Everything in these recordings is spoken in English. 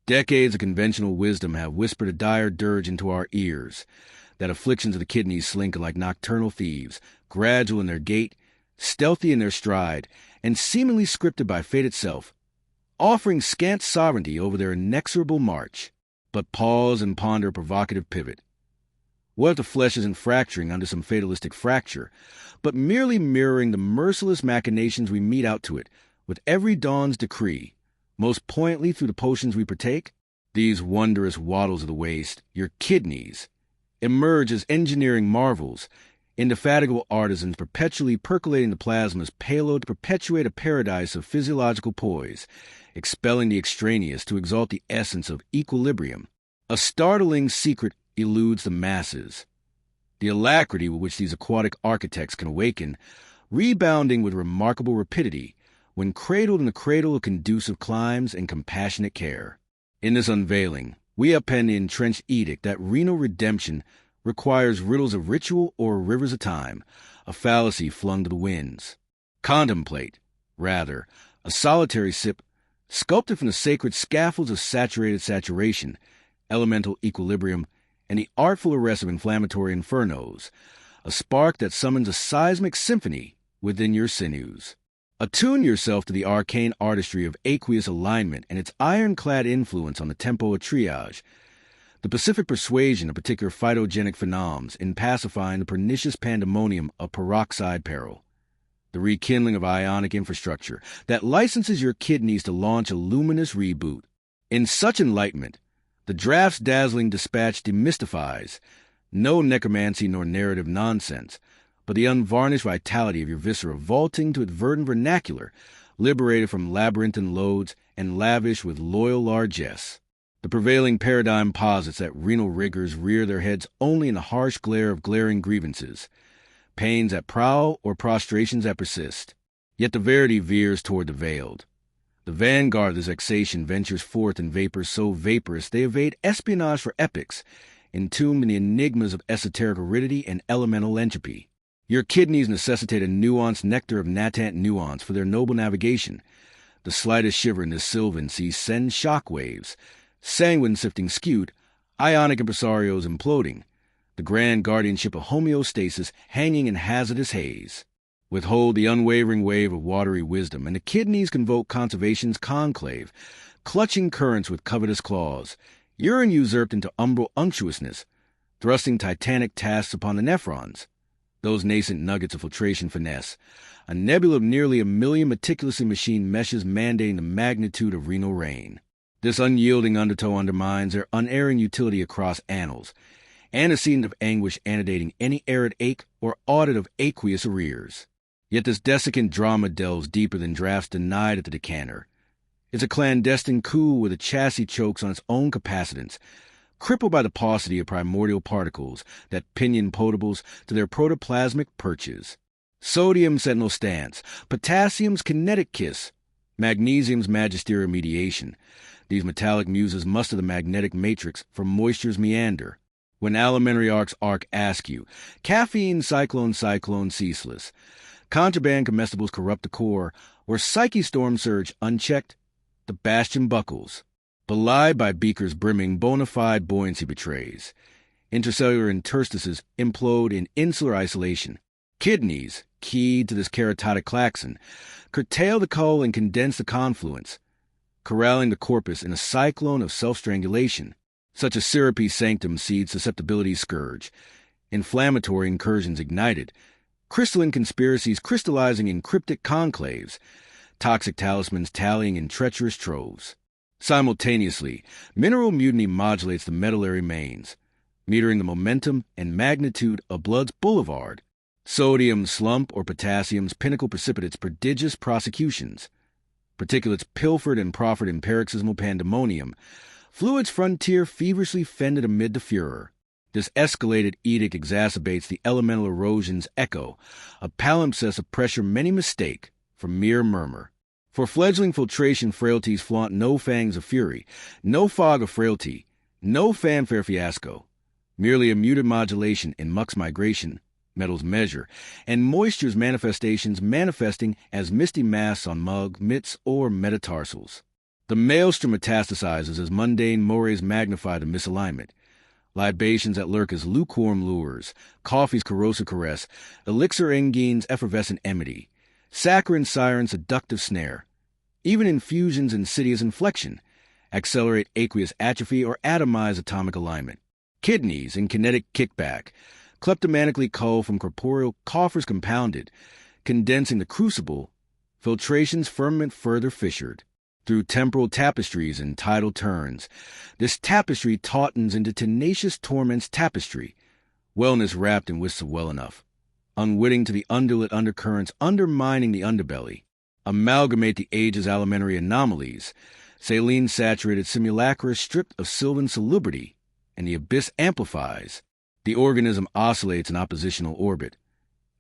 Decades of conventional wisdom have whispered a dire dirge into our ears, that afflictions of the kidneys slink like nocturnal thieves, gradual in their gait, stealthy in their stride, and seemingly scripted by fate itself, offering scant sovereignty over their inexorable march. But pause and ponder a provocative pivot. What if the flesh isn't fracturing under some fatalistic fracture, but merely mirroring the merciless machinations we mete out to it, with every dawn's decree, most poignantly through the potions we partake? These wondrous waddles of the waste, your kidneys, emerge as engineering marvels, indefatigable artisans perpetually percolating the plasma's payload to perpetuate a paradise of physiological poise, expelling the extraneous to exalt the essence of equilibrium. A startling secret eludes the masses. The alacrity with which these aquatic architects can awaken, rebounding with remarkable rapidity, when cradled in the cradle of conducive climes and compassionate care. In this unveiling, we append the entrenched edict that renal redemption requires riddles of ritual or rivers of time, a fallacy flung to the winds. Contemplate, rather, a solitary sip sculpted from the sacred scaffolds of saturated saturation, elemental equilibrium, and the artful arrest of inflammatory infernos, a spark that summons a seismic symphony within your sinews. Attune yourself to the arcane artistry of aqueous alignment and its ironclad influence on the tempo of triage, the pacific persuasion of particular phytogenic phenoms in pacifying the pernicious pandemonium of peroxide peril, the rekindling of ionic infrastructure that licenses your kidneys to launch a luminous reboot. In such enlightenment, the draft's dazzling dispatch demystifies no necromancy nor narrative nonsense, but the unvarnished vitality of your viscera vaulting to its verdant vernacular, liberated from labyrinthine loads and lavish with loyal largesse. The prevailing paradigm posits that renal rigors rear their heads only in the harsh glare of glaring grievances, pains that prowl or prostrations that persist. Yet the verity veers toward the veiled. The vanguard of this vexation ventures forth in vapors so vaporous they evade espionage for epochs, entombed in the enigmas of esoteric aridity and elemental entropy. Your kidneys necessitate a nuanced nectar of natant nuance for their noble navigation. The slightest shiver in this sylvan sea sends shock waves, sanguine sifting skewed, ionic impresarios imploding, the grand guardianship of homeostasis hanging in hazardous haze. Withhold the unwavering wave of watery wisdom, and the kidneys convoke conservation's conclave, clutching currents with covetous claws, urine usurped into umbral unctuousness, thrusting titanic tasks upon the nephrons. Those nascent nuggets of filtration finesse, a nebula of nearly 1,000,000 meticulously machined meshes mandating the magnitude of renal rain. This unyielding undertow undermines their unerring utility across annals, antecedent of anguish antedating any arid ache or audit of aqueous arrears. Yet this desiccant drama delves deeper than drafts denied at the decanter. It's a clandestine coup where the chassis chokes on its own capacitance, crippled by the paucity of primordial particles that pinion potables to their protoplasmic perches. Sodium's sentinel stance, potassium's kinetic kiss, magnesium's magisterial mediation. These metallic muses muster the magnetic matrix from moisture's meander. When alimentary arcs arc askew, caffeine cyclone ceaseless, contraband comestibles corrupt the core, or psyche storm surge unchecked, the bastion buckles. Belied by beakers brimming, bona fide buoyancy betrays. Intercellular interstices implode in insular isolation. Kidneys, keyed to this keratotic klaxon, curtail the cull and condense the confluence, corralling the corpus in a cyclone of self-strangulation. Such a syrupy sanctum seeds susceptibility's scourge, inflammatory incursions ignited, crystalline conspiracies crystallizing in cryptic conclaves, toxic talismans tallying in treacherous troves. Simultaneously, mineral mutiny modulates the medullary mains, metering the momentum and magnitude of blood's boulevard. Sodium's slump or potassium's pinnacle precipitates prodigious prosecutions. Particulates pilfered and proffered in paroxysmal pandemonium. Fluid's frontier feverishly fended amid the furor. This escalated edict exacerbates the elemental erosion's echo, a palimpsest of pressure many mistake for mere murmur. For fledgling filtration frailties flaunt no fangs of fury, no fog of frailty, no fanfare fiasco, merely a muted modulation in muck's migration, metal's measure, and moisture's manifestations manifesting as misty mass on mug, mitts, or metatarsals. The maelstrom metastasizes as mundane mores magnify the misalignment. Libations that lurk as lukewarm lures, coffee's corrosive caress, elixir engine's effervescent enmity, saccharine siren's seductive snare. Even infusions' insidious inflection accelerate aqueous atrophy or atomize atomic alignment. Kidneys in kinetic kickback, kleptomanically cull from corporeal coffers compounded, condensing the crucible, filtration's firmament further fissured. Through temporal tapestries and tidal turns, this tapestry tautens into tenacious torment's tapestry, wellness wrapped in wisps of well enough, unwitting to the underlit undercurrents undermining the underbelly, amalgamate the age's alimentary anomalies, saline-saturated simulacra stripped of sylvan salubrity, and the abyss amplifies. The organism oscillates in oppositional orbit.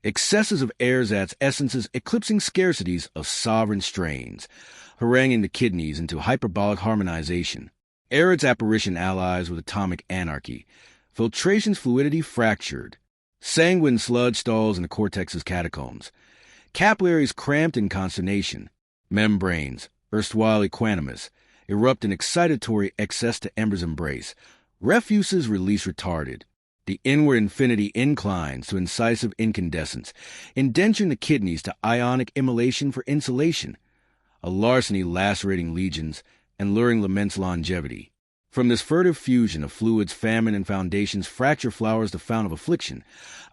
Excesses of ersatz essences eclipsing scarcities of sovereign strains, haranguing the kidneys into hyperbolic harmonization. Arid's apparition allies with atomic anarchy. Filtration's fluidity fractured. Sanguine sludge stalls in the cortex's catacombs. Capillaries cramped in consternation. Membranes, erstwhile equanimous, erupt in excitatory excess to ember's embrace. Refuses release retarded. The inward infinity inclines to incisive incandescence, indenturing the kidneys to ionic immolation for insulation, a larceny lacerating legions and luring lament's longevity. From this furtive fusion of fluids, famine, and foundations fracture flowers the fount of affliction,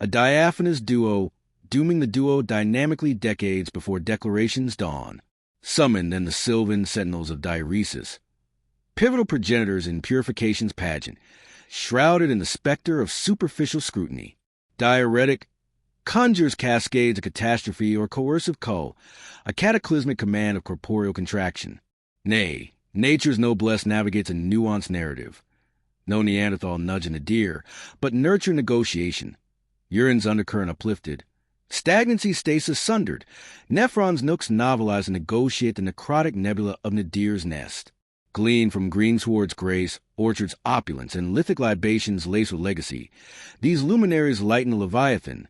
a diaphanous duo, dooming the duo dynamically decades before declarations dawn. Summoned then the sylvan sentinels of diuresis, pivotal progenitors in purification's pageant, shrouded in the specter of superficial scrutiny. Diuretic conjures cascades of catastrophe or coercive cull, a cataclysmic command of corporeal contraction. Nay, nature's noblesse navigates a nuanced narrative. No Neanderthal nudge in the deer, but nurture negotiation. Urine's undercurrent uplifted. Stagnancy stasis sundered. Nephron's nooks novelize and negotiate the necrotic nebula of Nadir's nest. Glean from greensward's grace, orchard's opulence, and lithic libations laced with legacy, these luminaries lighten the Leviathan.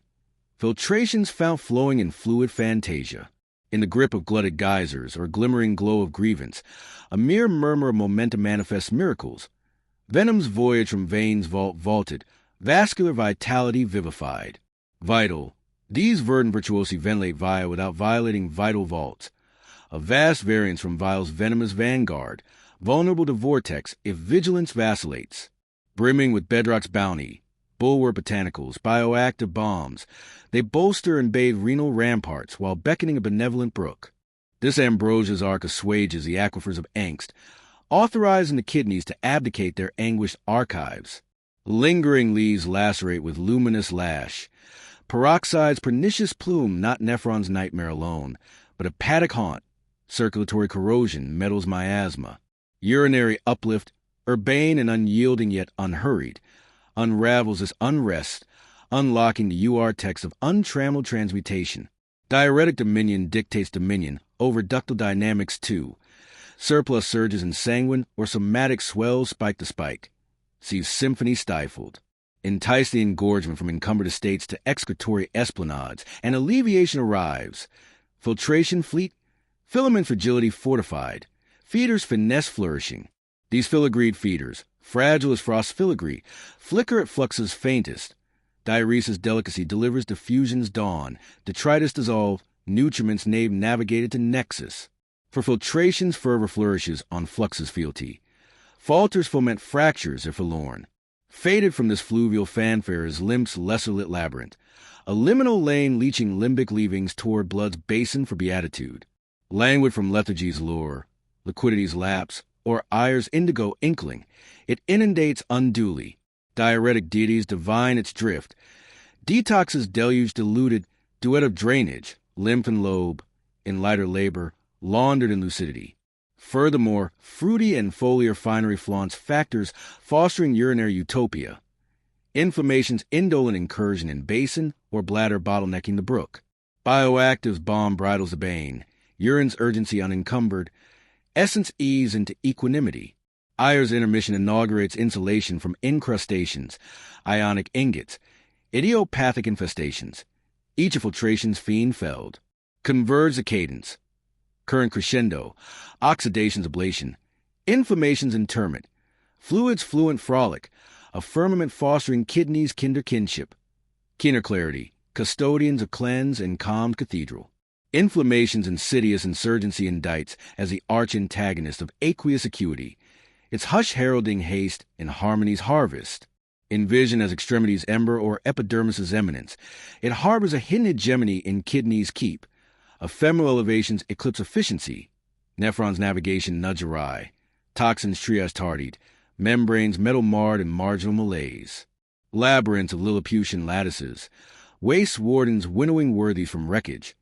Filtration's fount flowing in fluid fantasia. In the grip of glutted geysers or glimmering glow of grievance, a mere murmur of momentum manifests miracles. Venom's voyage from veins vaulted, vascular vitality vivified. Vital, these verdant virtuosi ventilate via without violating vital vaults. A vast variance from vile's venomous vanguard, vulnerable to vortex if vigilance vacillates. Brimming with bedrock's bounty, bulwark botanicals, bioactive bombs, they bolster and bathe renal ramparts while beckoning a benevolent brook. This ambrosia's arc assuages the aquifers of angst, authorizing the kidneys to abdicate their anguished archives. Lingering leaves lacerate with luminous lash. Peroxide's pernicious plume not nephron's nightmare alone, but a paddock haunt. Circulatory corrosion meddles miasma. Urinary uplift, urbane and unyielding yet unhurried, unravels this unrest, unlocking the UR text of untrammeled transmutation. Diuretic dominion dictates dominion over ductal dynamics too. Surplus surges in sanguine or somatic swells spike to spike. Sees symphony stifled. Entice the engorgement from encumbered estates to excretory esplanades, and alleviation arrives. Filtration fleet, filament fragility fortified. Feeders finesse flourishing. These filigreed feeders, fragile as frost filigree, flicker at flux's faintest. Diuresis delicacy delivers diffusion's dawn, detritus dissolved, nutriments navigated to nexus. For filtration's fervor flourishes on flux's fealty. Falters foment fractures if forlorn. Faded from this fluvial fanfare is limp's lesser-lit labyrinth, a liminal lane leaching limbic leavings toward blood's basin for beatitude. Languid from lethargy's lure, liquidity's lapse, or ire's indigo inkling, it inundates unduly. Diuretic deities divine its drift. Detox's deluge diluted, duet of drainage, lymph and lobe, in lighter labor, laundered in lucidity. Furthermore, fruity and foliar finery flaunts factors fostering urinary utopia. Inflammation's indolent incursion in basin or bladder bottlenecking the brook. Bioactive's balm bridles the bane. Urine's urgency unencumbered. Essence ease into equanimity. Ire's intermission inaugurates insulation from incrustations, ionic ingots, idiopathic infestations. Each of filtration's fiend felled. Converge the cadence. current crescendo, oxidation's ablation, inflammation's interment, fluid's fluent frolic, a firmament fostering kidneys' kinder kinship, keener clarity, custodians of cleanse and calmed cathedral. Inflammation's insidious insurgency indicts as the arch-antagonist of aqueous acuity, its hush heralding haste in harmony's harvest. Envisioned as extremity's ember or epidermis's eminence, it harbors a hidden hegemony in kidney's keep, ephemeral elevations eclipse efficiency, nephron's navigation nudge awry, toxins triage tardied, membranes metal marred and marginal malaise, labyrinths of Lilliputian lattices, waste wardens winnowing worthies from wreckage,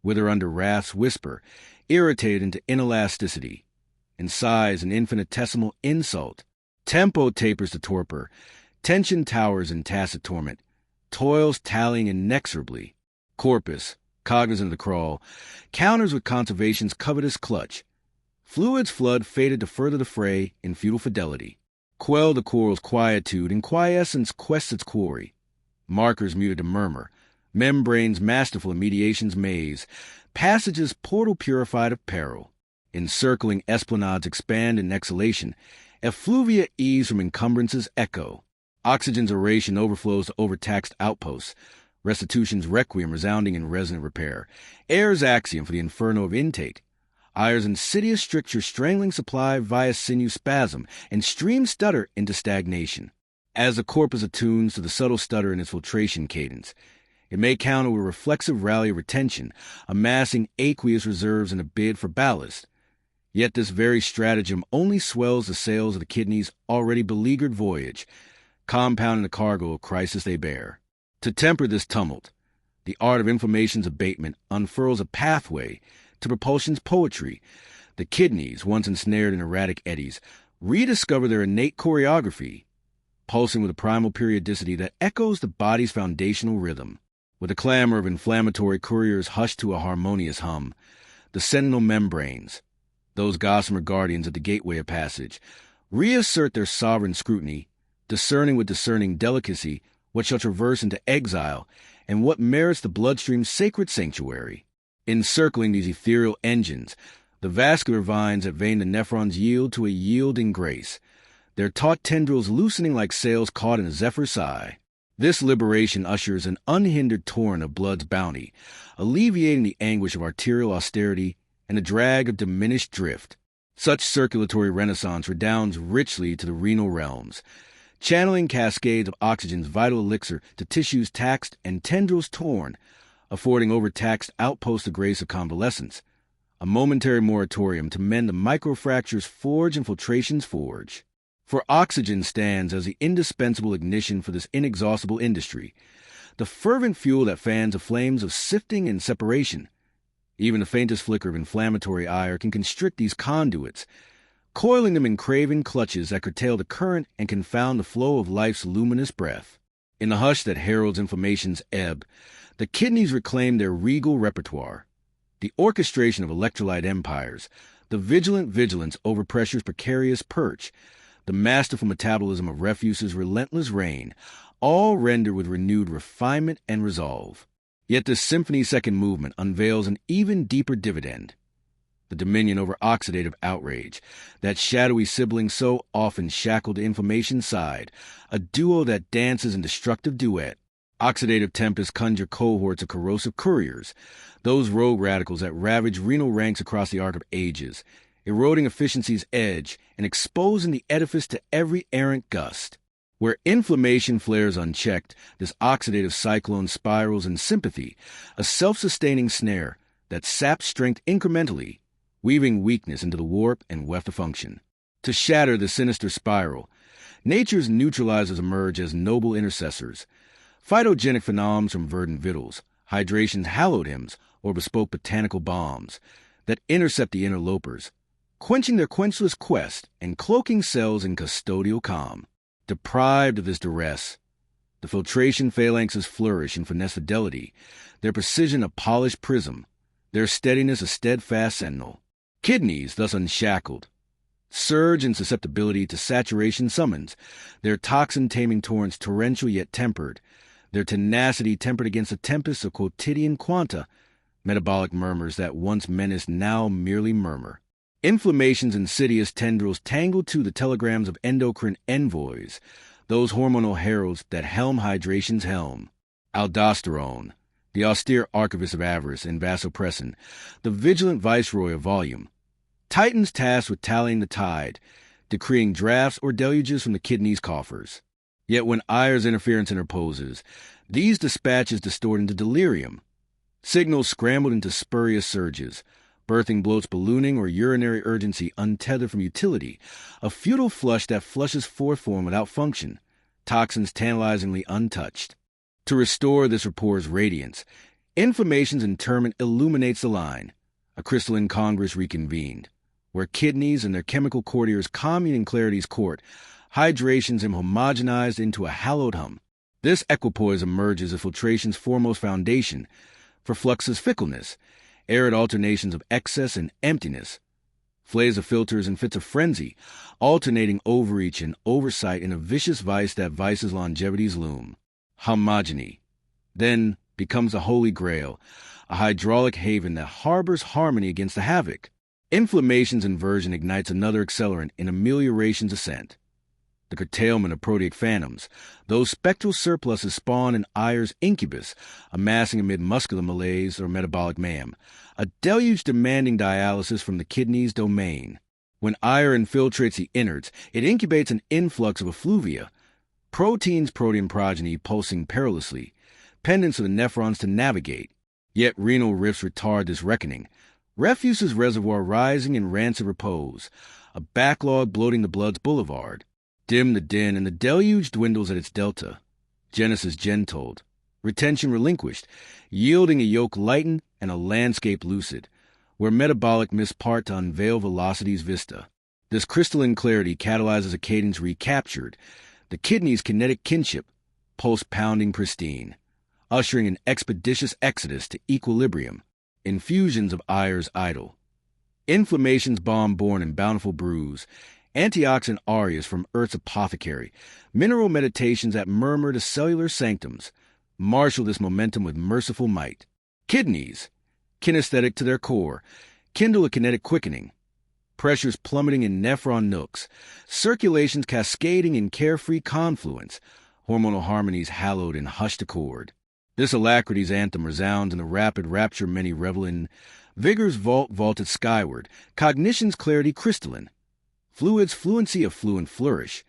wither under wrath's whisper, irritated into inelasticity, and sighs an infinitesimal insult, tempo tapers to torpor, tension towers in tacit torment, toils tallying inexorably, corpus, cognizant of the crawl, counters with conservation's covetous clutch, fluids flood fated to further the fray in futile fidelity, quell the coral's quietude and quiescence quests its quarry, markers muted to murmur, membranes masterful in mediation's maze, passages portal purified of peril, encircling esplanades expand in exhalation, effluvia ease from encumbrance's echo, oxygen's oration overflows to overtaxed outposts, restitution's requiem resounding in resonant repair, air's axiom for the inferno of intake, ire's insidious stricture strangling supply via sinew spasm and stream stutter into stagnation. As the corpus attunes to the subtle stutter in its filtration cadence, it may counter with a reflexive rally of retention, amassing aqueous reserves in a bid for ballast. Yet this very stratagem only swells the sails of the kidney's already beleaguered voyage, compounding the cargo of crisis they bear. To temper this tumult, the art of inflammation's abatement unfurls a pathway to propulsion's poetry. The kidneys, once ensnared in erratic eddies, rediscover their innate choreography, pulsing with a primal periodicity that echoes the body's foundational rhythm. With the clamor of inflammatory couriers hushed to a harmonious hum, the sentinel membranes, those gossamer guardians at the gateway of passage, reassert their sovereign scrutiny, discerning with discerning delicacy what shall traverse into exile and what merits the bloodstream's sacred sanctuary. Encircling these ethereal engines, the vascular vines that vein the nephrons yield to a yielding grace, their taut tendrils loosening like sails caught in a zephyr sigh. This liberation ushers an unhindered torrent of blood's bounty, alleviating the anguish of arterial austerity and the drag of diminished drift. Such circulatory renaissance redounds richly to the renal realms, channeling cascades of oxygen's vital elixir to tissues taxed and tendrils torn, affording overtaxed outposts the grace of convalescence, a momentary moratorium to mend the microfractures forge and filtration's forge. For oxygen stands as the indispensable ignition for this inexhaustible industry, the fervent fuel that fans the flames of sifting and separation. Even the faintest flicker of inflammatory ire can constrict these conduits, coiling them in craven clutches that curtail the current and confound the flow of life's luminous breath. In the hush that heralds inflammation's ebb, the kidneys reclaim their regal repertoire, the orchestration of electrolyte empires, the vigilant vigilance over pressure's precarious perch, the masterful metabolism of refuse's relentless reign, all rendered with renewed refinement and resolve. Yet this symphony's second movement unveils an even deeper dividend, the dominion over oxidative outrage, that shadowy sibling so often shackled to inflammation's side, a duo that dances in destructive duet. Oxidative tempests conjure cohorts of corrosive couriers, those rogue radicals that ravage renal ranks across the arc of ages, eroding efficiency's edge and exposing the edifice to every errant gust. Where inflammation flares unchecked, this oxidative cyclone spirals in sympathy, a self-sustaining snare that saps strength incrementally, weaving weakness into the warp and weft of function. To shatter the sinister spiral, nature's neutralizers emerge as noble intercessors, phytogenic phenoms from verdant victuals, hydration's hallowed hymns, or bespoke botanical bombs that intercept the interlopers, quenching their quenchless quest and cloaking cells in custodial calm. Deprived of this duress, the filtration phalanxes flourish in finesse fidelity, their precision a polished prism, their steadiness a steadfast sentinel. Kidneys, thus unshackled, surge in susceptibility to saturation summons, their toxin-taming torrents torrential yet tempered, their tenacity tempered against the tempests of quotidian quanta, Metabolic murmurs that once menaced now merely murmur. Inflammation's insidious tendrils tangled to the telegrams of endocrine envoys, those hormonal heralds that helm hydration's helm. Aldosterone, the austere archivist of avarice and vasopressin, the vigilant viceroy of volume. Titans tasked with tallying the tide, decreeing drafts or deluges from the kidney's coffers. Yet when ire's interference interposes, these dispatches distort into delirium. Signals scrambled into spurious surges, birthing bloats ballooning or urinary urgency untethered from utility, a futile flush that flushes forth form without function, toxins tantalizingly untouched. To restore this rapport's radiance, inflammation's interment illuminates the line. A crystalline congress reconvened, where kidneys and their chemical courtiers commune in clarity's court, hydration's homogenized into a hallowed hum. This equipoise emerges as filtration's foremost foundation, for flux's fickleness, arid alternations of excess and emptiness, flays of filters and fits of frenzy, alternating overreach and oversight in a vicious vice that vices longevity's loom. Homogeny, then, becomes a holy grail, a hydraulic haven that harbors harmony against the havoc. Inflammation's inversion ignites another accelerant in amelioration's ascent. The curtailment of proteic phantoms, those spectral surpluses spawn in ire's incubus, amassing amid muscular malaise or metabolic mayhem, a deluge demanding dialysis from the kidney's domain. When ire infiltrates the innards, it incubates an influx of effluvia, protein's protein progeny pulsing perilously, pendants for the nephrons to navigate. Yet renal rifts retard this reckoning, refuse's reservoir rising in rancid repose, a backlog bloating the blood's boulevard. Dim the din, and the deluge dwindles at its delta. Genesis gentold, retention relinquished, yielding a yoke lightened and a landscape lucid, where metabolic missed part to unveil velocity's vista. This crystalline clarity catalyzes a cadence recaptured, the kidney's kinetic kinship, pulse-pounding pristine, ushering an expeditious exodus to equilibrium, infusions of ire's idol. Inflammation's bomb-born and bountiful brews, antioxidant arias from Earth's apothecary, mineral meditations that murmur to cellular sanctums, marshal this momentum with merciful might. Kidneys, kinesthetic to their core, kindle a kinetic quickening. Pressures plummeting in nephron nooks, circulations cascading in carefree confluence, hormonal harmonies hallowed in hushed accord. This alacrity's anthem resounds in the rapid rapture many revel in, vigor's vaulted skyward, cognition's clarity crystalline, fluid's fluency of fluent flourish,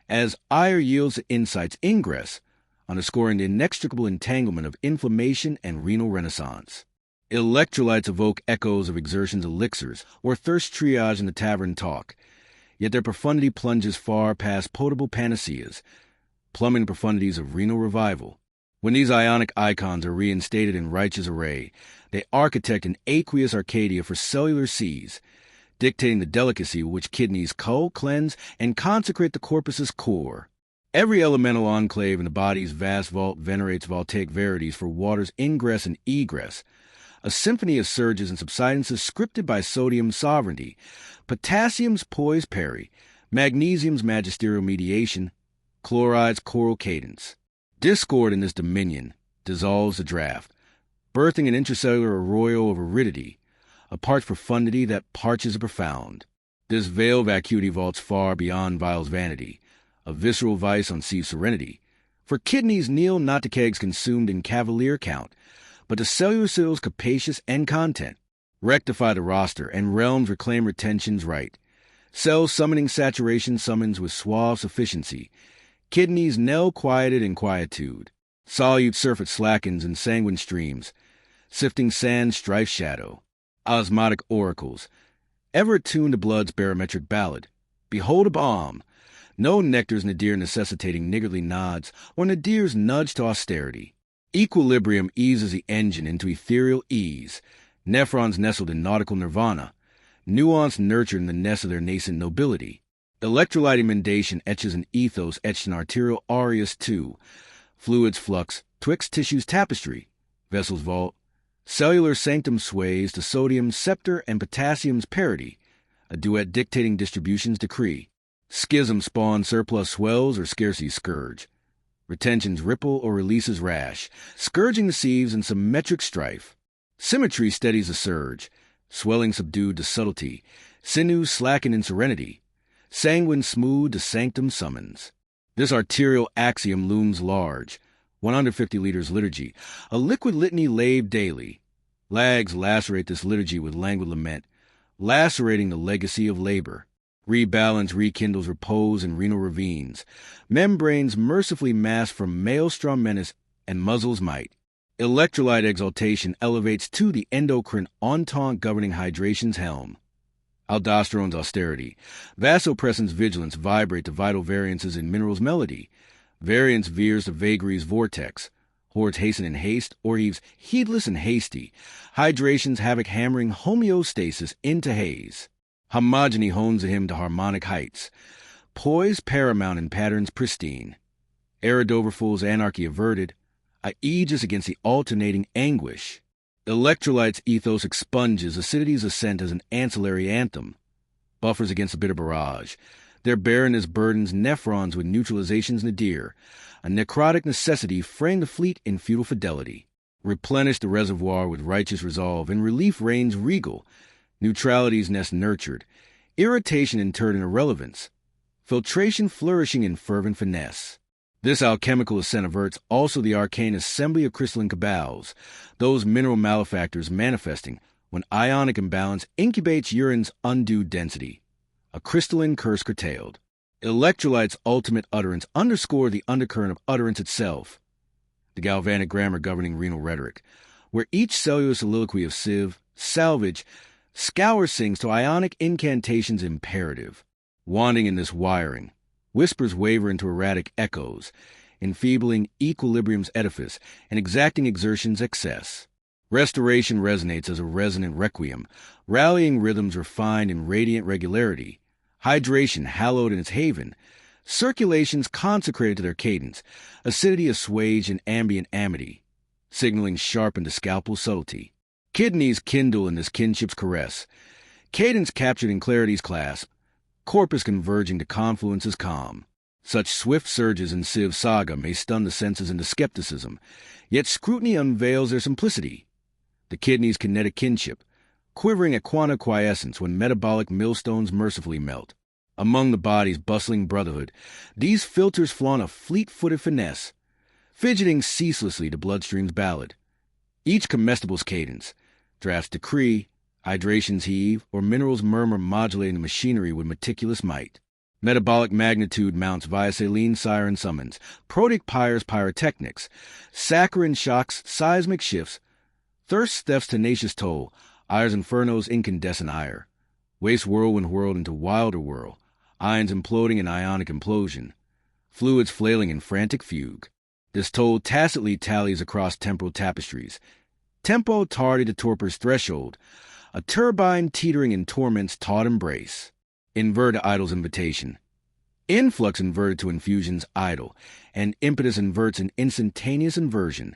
as ire yields to insight's ingress, underscoring the inextricable entanglement of inflammation and renal renaissance. Electrolytes evoke echoes of exertion's elixirs or thirst triage in the tavern talk, yet their profundity plunges far past potable panaceas, plumbing the profundities of renal revival. When these ionic icons are reinstated in righteous array, they architect an aqueous Arcadia for cellular seas, dictating the delicacy with which kidneys cull, cleanse, and consecrate the corpus's core. Every elemental enclave in the body's vast vault venerates voltaic verities for water's ingress and egress, a symphony of surges and subsidences scripted by sodium's sovereignty, potassium's poise peri, magnesium's magisterial mediation, chloride's choral cadence. Discord in this dominion dissolves the draft, birthing an intracellular arroyo of aridity, a parched profundity that parches the profound. This veil of acuity vaults far beyond vile's vanity, a visceral vice on sea serenity, for kidneys kneel not to kegs consumed in cavalier count, but to cellular sills capacious and content. Rectify the roster, and realms reclaim retention's right. Cells summoning saturation summons with suave sufficiency. Kidneys knell quieted in quietude. Solute surfeit slackens in sanguine streams. Sifting sand strife shadow. Osmotic oracles, ever attuned to blood's barometric ballad. Behold a balm. No nectar's nadir necessitating niggardly nods, or nadir's nudge to austerity. Equilibrium eases the engine into ethereal ease, nephrons nestled in nautical nirvana, nuance nurtured in the nest of their nascent nobility. Electrolyte emendation etches an ethos etched in arterial aureus too, fluids flux, twixt tissues tapestry, vessels vault, cellular sanctum sways to sodium's scepter and potassium's parity, a duet dictating distribution's decree. Schism spawn surplus swells or scarcity's scourge. Retention's ripple or releases rash, scourging the sieves in symmetric strife. Symmetry steadies the surge, swelling subdued to subtlety, sinews slacken in serenity, sanguine smooth to sanctum summons. This arterial axiom looms large, 150 liters liturgy, a liquid litany laved daily. Lags lacerate this liturgy with languid lament, lacerating the legacy of labor. Rebalance rekindles repose in renal ravines, membranes mercifully masked from maelstrom menace and muzzles might. Electrolyte exaltation elevates to the endocrine entente governing hydration's helm. Aldosterone's austerity. Vasopressin's vigilance vibrate to vital variances in minerals melody. Variance veers to vagaries vortex. Hordes hasten in haste, or heaves heedless and hasty. Hydration's havoc hammering homeostasis into haze. Homogeny hones him to harmonic heights. Poise paramount in patterns pristine. Aridoverful's anarchy averted. A aegis against the alternating anguish. Electrolyte's ethos expunges acidity's ascent as an ancillary anthem. Buffers against the bitter barrage. Their barrenness burdens nephrons with neutralization's nadir. A necrotic necessity framed the fleet in feudal fidelity. Replenish the reservoir with righteous resolve, and relief reigns regal. Neutrality's nest nurtured. Irritation interred in irrelevance. Filtration flourishing in fervent finesse. This alchemical ascent averts also the arcane assembly of crystalline cabals, those mineral malefactors manifesting when ionic imbalance incubates urine's undue density. A crystalline curse curtailed. Electrolyte's ultimate utterance underscore the undercurrent of utterance itself. The galvanic grammar governing renal rhetoric, where each cellular soliloquy of sieve, salvage, scour sings to ionic incantations imperative. Wanding in this wiring, whispers waver into erratic echoes, enfeebling equilibrium's edifice and exacting exertion's excess. Restoration resonates as a resonant requiem, rallying rhythms refined in radiant regularity. Hydration hallowed in its haven. Circulations consecrated to their cadence, acidity assuaged in ambient amity, signaling sharpened to scalpel subtlety. Kidneys kindle in this kinship's caress, cadence captured in clarity's clasp, corpus converging to confluence's calm. Such swift surges in Civ saga may stun the senses into skepticism, yet scrutiny unveils their simplicity. The kidney's kinetic kinship, quivering at quanta quiescence when metabolic millstones mercifully melt. Among the body's bustling brotherhood, these filters flaunt a fleet-footed finesse, fidgeting ceaselessly to bloodstream's ballad. Each comestible's cadence, draft's decree, hydration's heave, or mineral's murmur modulating the machinery with meticulous might. Metabolic magnitude mounts via saline siren summons, protic pyres pyrotechnics, saccharine shocks seismic shifts, thirst thefts tenacious toll, ire's inferno's incandescent ire, waste whirlwind whirled into wilder whirl, ions imploding in ionic implosion, fluids flailing in frantic fugue. This toll tacitly tallies across temporal tapestries. Tempo tardy to torpor's threshold, a turbine teetering in torment's taut embrace. Invert to idle's invitation. Influx inverted to infusion's idle, and impetus inverts in instantaneous inversion.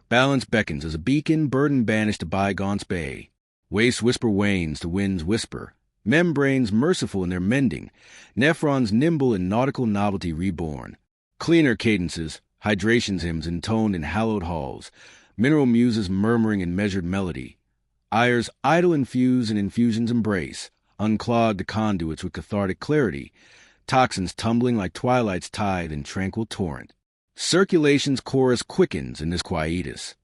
Balance beckons as a beacon burden banished to bygone's bay. Waste whisper wanes to wind's whisper. Membranes merciful in their mending. Nephrons nimble in nautical novelty reborn. Cleaner cadences, hydration's hymns intoned in hallowed halls. Mineral muses murmuring in measured melody. Ire's idle infuse in infusion's embrace. Unclogged the conduits with cathartic clarity. Toxins tumbling like twilight's tide in tranquil torrent. Circulation's chorus quickens in this quietus.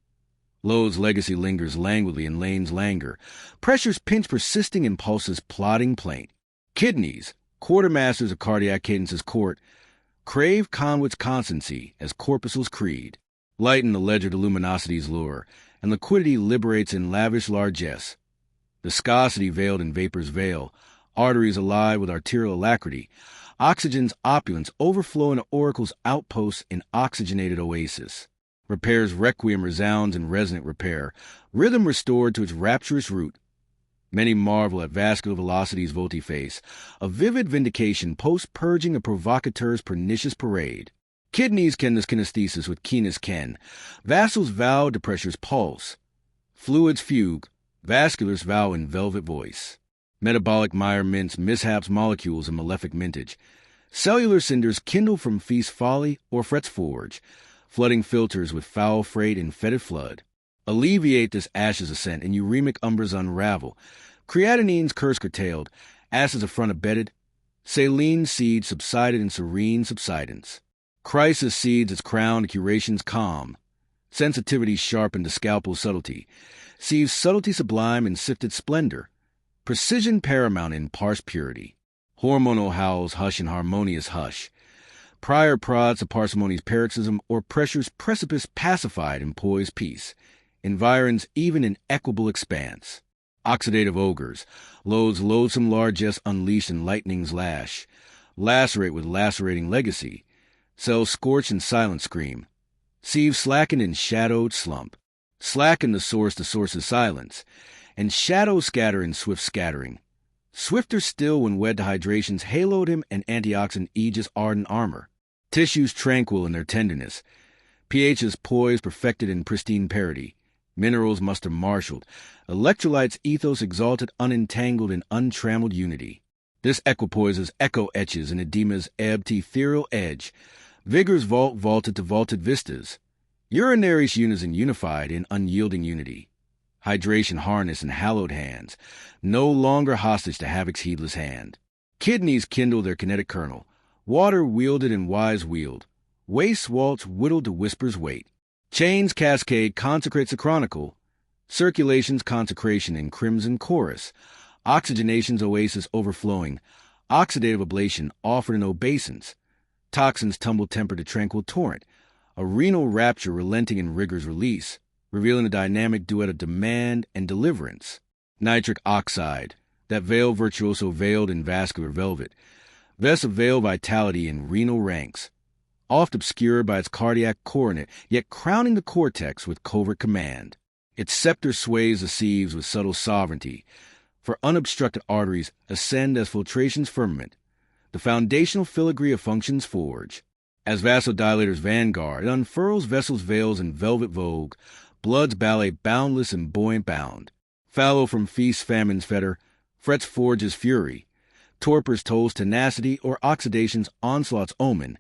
Load's legacy lingers languidly in lane's languor. Pressure's pinch persisting in pulse's plodding plaint. Kidneys, quartermasters of cardiac cadence's court, crave conduit's constancy as corpuscle's creed. Lighten the ledger to luminosity's lure, and liquidity liberates in lavish largesse. Viscosity veiled in vapor's veil, arteries alive with arterial alacrity, oxygen's opulence overflow into oracle's outposts in oxygenated oasis. Repair's requiem resounds in resonant repair, rhythm restored to its rapturous root. Many marvel at vascular velocity's volte-face, a vivid vindication post-purging a provocateur's pernicious parade. Kidneys ken this kinesthesis with keenest ken. Vassals vow to pressure's pulse. Fluids fugue, vasculars vow in velvet voice. Metabolic mire mints mishaps molecules in malefic mintage. Cellular cinders kindle from feast folly or fret's forge, flooding filters with foul freight in fetid flood. Alleviate this ashes ascent, and uremic umbras unravel. Creatinine's curse curtailed, acids affront abated. Saline seed subsided in serene subsidence. Crisis seeds its crown, curation's calm. Sensitivity sharpened to scalpel subtlety. Sieves subtlety sublime in sifted splendor. Precision paramount in parse purity. Hormonal howls hush in harmonious hush. Prior prods to parsimony's paroxysm, or pressure's precipice pacified in poised peace. Environs even in equable expanse. Oxidative ogres, loads loathsome largesse unleashed in lightning's lash. Lacerate with lacerating legacy. Cells scorch in silent scream. Sieves slackened in shadowed slump. Slacken the source's silence. And shadows scatter in swift scattering. Swifter still when wed to hydration's haloed him and antioxidant aegis ardent armor. Tissues tranquil in their tenderness. pHs poised perfected in pristine parity. Minerals muster marshaled. Electrolytes ethos exalted unentangled in untrammeled unity. This equipoises echo etches in edema's ebbed ethereal edge. Vigor's vaulted to vaulted vistas. Urinary's unison unified in unyielding unity. Hydration harness in hallowed hands, no longer hostage to havoc's heedless hand. Kidneys kindle their kinetic kernel, water wielded and wise wield. Waste waltz whittled to whisper's weight. Chains cascade consecrates a chronicle. Circulation's consecration in crimson chorus. Oxygenation's oasis overflowing. Oxidative ablation offered in obeisance. Toxins tumble tempered to tranquil torrent. A renal rapture relenting in rigor's release, revealing a dynamic duet of demand and deliverance. Nitric oxide, that veil virtuoso veiled in vascular velvet. Vests of veil vitality in renal ranks. Oft obscured by its cardiac coronet, yet crowning the cortex with covert command. Its scepter sways the sieves with subtle sovereignty, for unobstructed arteries ascend as filtration's firmament, the foundational filigree of function's forge. As vasodilator's vanguard, it unfurls vessels' veils in velvet vogue, blood's ballet boundless and buoyant bound. Fallow from feast famine's fetter, frets forge's fury. Torpors tolls tenacity or oxidation's onslaught's omen.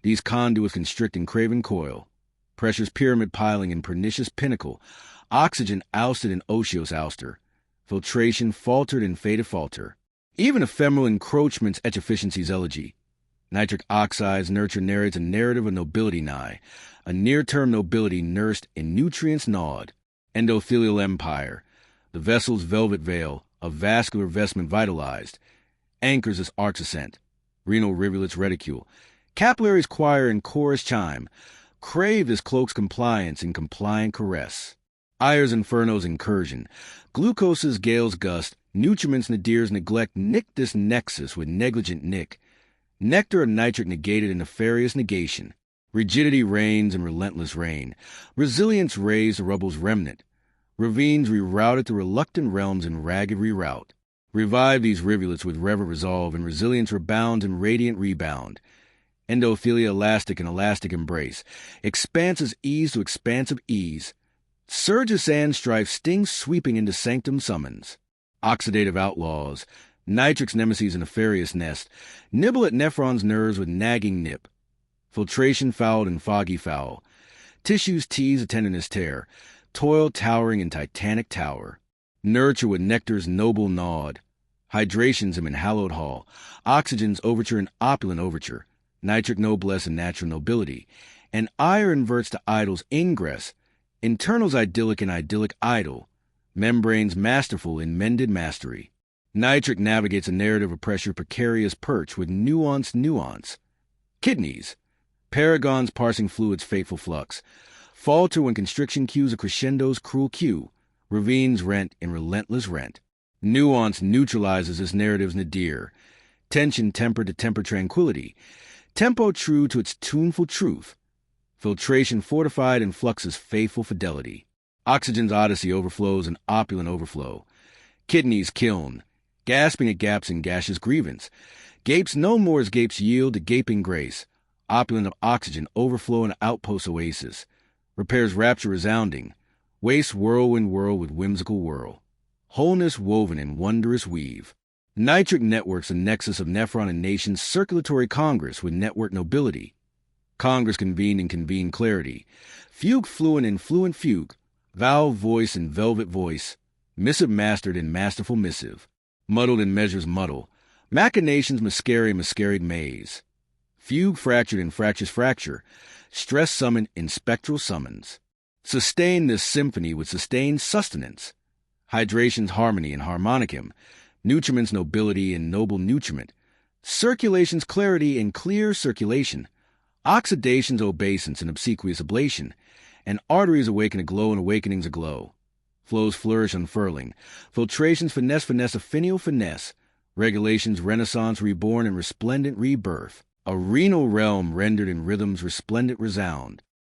These conduits constrict in craven coil. Pressure's pyramid piling in pernicious pinnacle. Oxygen ousted in osseous ouster. Filtration faltered in faded falter. Even ephemeral encroachments etch efficiency's elegy. Nitric oxides nurture narrates a narrative of nobility nigh. A near-term nobility nursed in nutrients gnawed. Endothelial empire. The vessel's velvet veil, a vascular vestment vitalized. Anchors its arch ascent. Renal rivulets reticule. Capillaries choir and chorus chime. Crave this cloak's compliance in compliant caress. Ire's inferno's incursion. Glucose's gale's gust. Nutriments nadir's neglect nick this nexus with negligent nick. Nectar of nitric negated in nefarious negation. Rigidity reigns in relentless rain. Resilience raised the rubble's remnant. Ravines rerouted the reluctant realms in ragged reroute. Revive these rivulets with reverent resolve, and resilience rebounds in radiant rebound. Endothelia elastic in elastic embrace. Expanses ease to expansive ease. Surge of sand strife stings sweeping into sanctum summons. Oxidative outlaws. Nitric's nemesis in nefarious nest. Nibble at nephron's nerves with nagging nip. Filtration fouled and foggy foul. Tissues tease a tenderness tear. Toil towering in titanic tower. Nurture with nectar's noble nod. Hydration's in hallowed hall. Oxygen's overture in opulent overture. Nitric noblesse and natural nobility. And ire inverts to idol's ingress. Internal's idyllic and idyllic idol. Membranes masterful in mended mastery. Nitric navigates a narrative of pressure precarious perch with nuanced nuance. Kidneys. Paragons parsing fluid's fateful flux. Falter when constriction cues a crescendo's cruel cue. Ravines rent in relentless rent. Nuance neutralizes this narrative's nadir. Tension tempered to temper tranquility. Tempo true to its tuneful truth. Filtration fortified in flux's faithful fidelity. Oxygen's odyssey overflows in opulent overflow. Kidneys kiln, gasping at gaps in gaseous grievance. Gapes no more as gapes yield to gaping grace. Opulent of oxygen overflow in outpost oasis. Repairs rapture resounding. Waste whirlwind whirl with whimsical whirl. Wholeness woven in wondrous weave. Nitric networks a nexus of nephron and nation's circulatory congress with network nobility. Congress convened in convened clarity. Fugue fluent in fluent fugue. Valve voice and velvet voice, missive mastered and masterful missive, muddled and measures muddle, machinations mascaried maze, fugue fractured and fractures fracture, stress summoned in spectral summons. Sustain this symphony with sustained sustenance, hydration's harmony and harmonicum, nutriment's nobility and noble nutriment, circulation's clarity and clear circulation, oxidation's obeisance and obsequious oblation, and arteries awaken aglow and awakenings aglow. Flows flourish unfurling, filtration's finesse of finial finesse, regulation's renaissance reborn and resplendent rebirth, a renal realm rendered in rhythm's resplendent resound,